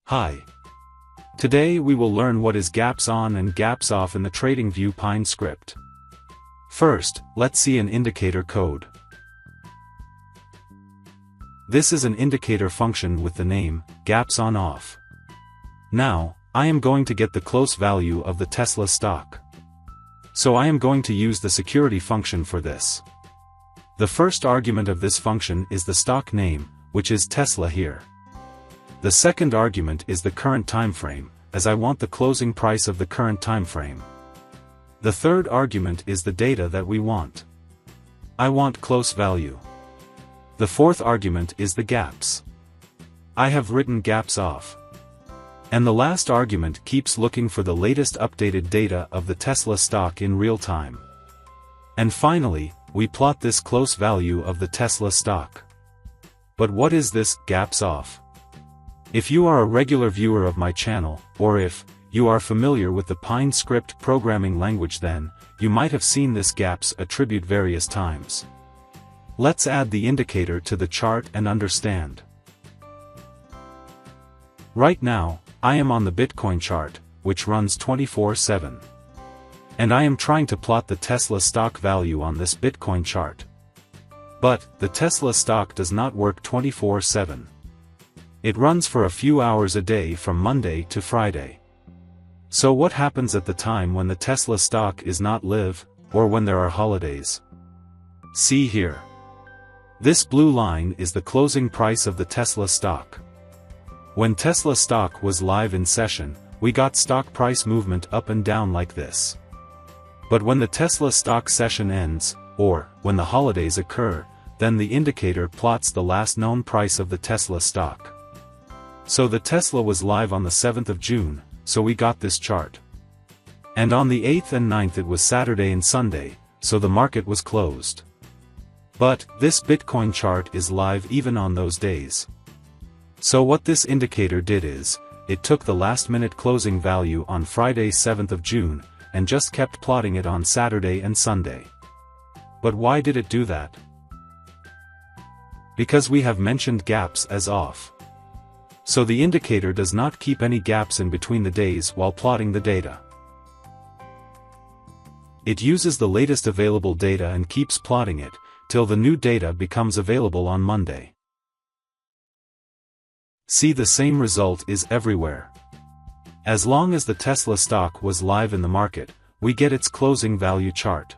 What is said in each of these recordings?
Hi. Today we will learn what is gaps on and gaps off in the TradingView Pine script. First, let's see an indicator code. This is an indicator function with the name, gaps on off. Now, I am going to get the close value of the Tesla stock. So I am going to use the security function for this. The first argument of this function is the stock name, which is Tesla here. The second argument is the current time frame, as I want the closing price of the current time frame. The third argument is the data that we want. I want close value. The fourth argument is the gaps. I have written gaps off. And the last argument keeps looking for the latest updated data of the Tesla stock in real time. And finally, we plot this close value of the Tesla stock. But what is this gaps off? If you are a regular viewer of my channel, or if you are familiar with the Pine script programming language, then you might have seen this gaps attribute various times. Let's add the indicator to the chart and understand. Right now, I am on the Bitcoin chart, which runs 24/7. And I am trying to plot the Tesla stock value on this Bitcoin chart. But the Tesla stock does not work 24/7. It runs for a few hours a day from Monday to Friday. So what happens at the time when the Tesla stock is not live, or when there are holidays? See here. This blue line is the closing price of the Tesla stock. When Tesla stock was live in session, we got stock price movement up and down like this. But when the Tesla stock session ends, or when the holidays occur, then the indicator plots the last known price of the Tesla stock. So the Tesla was live on the 7th of June, so we got this chart. And on the 8th and 9th it was Saturday and Sunday, so the market was closed. But this Bitcoin chart is live even on those days. So what this indicator did is, it took the last minute closing value on Friday 7th of June, and just kept plotting it on Saturday and Sunday. But why did it do that? Because we have mentioned gaps as off. So the indicator does not keep any gaps in between the days while plotting the data. It uses the latest available data and keeps plotting it, till the new data becomes available on Monday. See, the same result is everywhere. As long as the Tesla stock was live in the market, we get its closing value chart.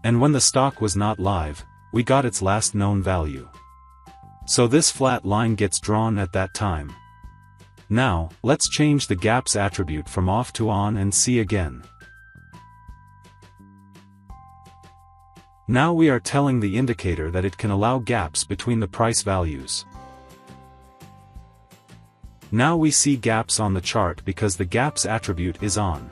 And when the stock was not live, we got its last known value. So this flat line gets drawn at that time. Now, let's change the gaps attribute from off to on and see again. Now we are telling the indicator that it can allow gaps between the price values. Now we see gaps on the chart because the gaps attribute is on.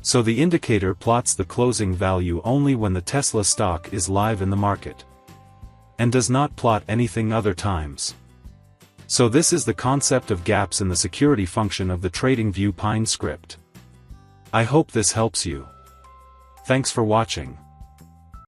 So the indicator plots the closing value only when the Tesla stock is live in the market, and does not plot anything other times. So this is the concept of gaps in the security function of the TradingView Pine script. I hope this helps you. Thanks for watching.